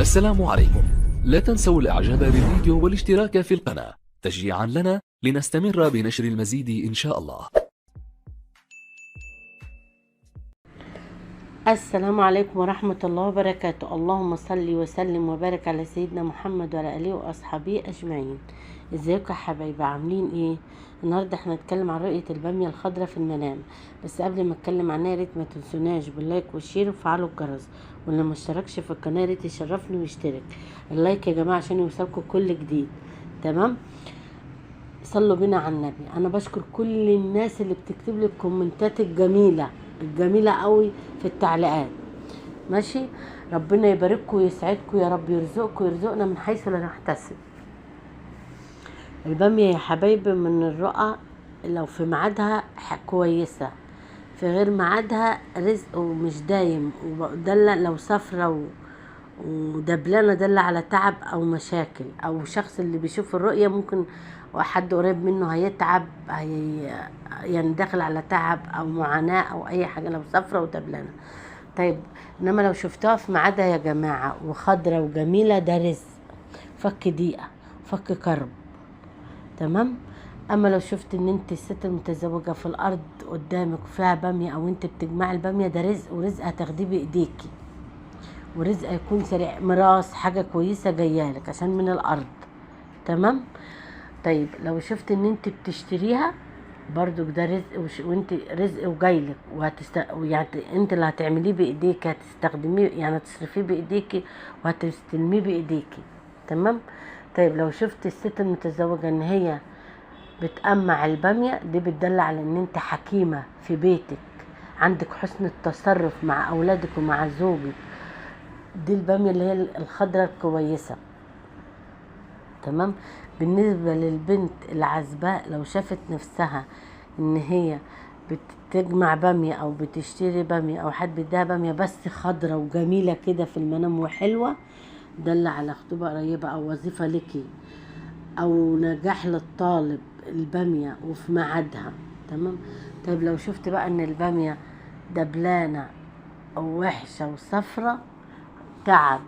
السلام عليكم. لا تنسوا الاعجاب بالفيديو والاشتراك في القناة تشجيعا لنا لنستمر بنشر المزيد ان شاء الله. السلام عليكم ورحمة الله وبركاته. اللهم صل وسلم وبارك على سيدنا محمد وعلى آله وأصحابه أجمعين. ازيكم يا حبايبي، عاملين ايه؟ النهارده احنا هنتكلم عن رؤية البامية الخضراء في المنام. بس قبل ما اتكلم عنها يا ريت ما تنسوناش باللايك والشير وفعلوا الجرس، واللي ما اشتركش في القناة يا ريت يشرفني ويشترك. اللايك يا جماعة عشان يوصلكم كل جديد. تمام؟ صلوا بينا على النبي. انا بشكر كل الناس اللي بتكتب لي الكومنتات الجميله قوي في التعليقات. ماشي، ربنا يبارككم ويسعدكم يا رب، يرزقكم ويرزقنا من حيث لا نحتسب. الباميه يا حبايبي من الرؤى، لو في ميعادها كويسه، في غير ميعادها رزق ومش دايم، ودل لو صفرة ودبلانة دل على تعب او مشاكل، او شخص اللي بيشوف الرؤية ممكن حد قريب منه هيتعب، يعني داخل على تعب او معاناة او اي حاجة لو صفرة ودبلانة. طيب، انما لو شفتها في ميعادها يا جماعة وخضرة وجميلة، ده رزق، فك ضيقة، فك كرب. تمام. اما لو شفت ان انت الست المتزوجة في الارض قدامك وفيها بامية او انت بتجمعي البامية، ده رزق، ورزق هتاخديه بايديكي، ورزق يكون سريع، ميراث، حاجة كويسة جايالك عشان من الارض. تمام. طيب لو شفت ان انت بتشتريها برضو، ده رزق، وانت رزق وجايلك، يعني انت اللي هتعمليه بايديك، هتستخدميه، يعني هتصرفيه بايديكي وهتستلميه بايديكي. تمام. طيب لو شفت الست المتزوجة ان هي بتقمع البامية، دي بتدل على ان انت حكيمة في بيتك، عندك حسن التصرف مع اولادك ومع زوجك. دي البامية اللي هي الخضرة الكويسة. تمام. بالنسبة للبنت العزباء، لو شافت نفسها ان هي بتجمع بامية او بتشتري بامية او حد بيديها بامية بس خضرة وجميلة كده في المنام وحلوة، دل على خطوبة قريبة او وظيفة لكي او نجاح للطالب، البامية وفي ميعادها. تمام. طيب لو شفت بقى ان البامية دبلانة او وحشة وصفرة، تعب،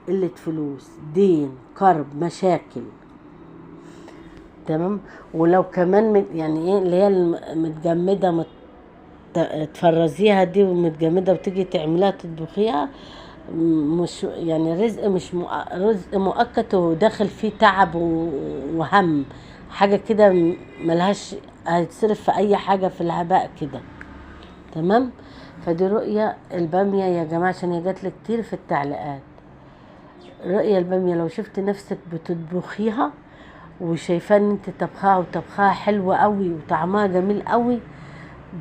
قلة فلوس، دين، كرب، مشاكل. تمام. ولو كمان يعني ايه اللي هي متجمدة، تفرزيها دي ومتجمدة وتيجي تعمليها تطبخيها، مش يعني رزق، مش رزق مؤقت وداخل فيه تعب وهم، حاجة كده ملهاش، هيتصرف في اي حاجة في الهباء كده. تمام. فدي رؤية البامية يا جماعة عشان هي جاتلي كتير في التعليقات. رؤية البامية لو شفت نفسك بتطبخيها وشايفاه ان انت طبخها وطبخها حلوة قوي وطعمها جميل قوي،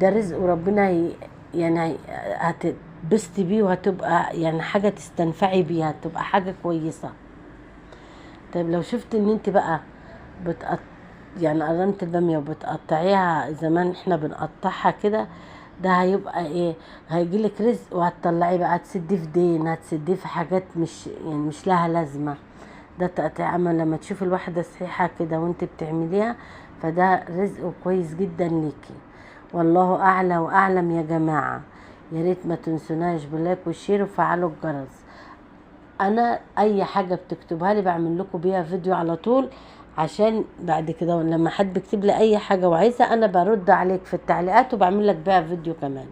ده رزق، وربنا يعني هتبستي بيه، وهتبقى يعني حاجة تستنفعي بيها، تبقى حاجة كويسة. طيب لو شفت ان انت بقى يعني قرنت البامية وبتقطعيها زمان احنا بنقطعها كده، ده هيبقى ايه، هيجيلك رزق وهتطلعيه بقى، هتسديه في دين، هتسديه في حاجات مش لها لازمة. ده تقطيع. اما لما تشوف الواحدة صحيحة كده وانت بتعمليها، فده رزق كويس جدا ليكي. والله اعلى واعلم يا جماعة. يا ريت ما تنسوناش باللايك والشير وفعلوا الجرس. انا اي حاجة بتكتبها لي بعمل لكم بيها فيديو على طول، عشان بعد كده لما حد بيكتب لي اي حاجة وعايزة، انا برد عليك في التعليقات وبعمل لك بيها فيديو كمان.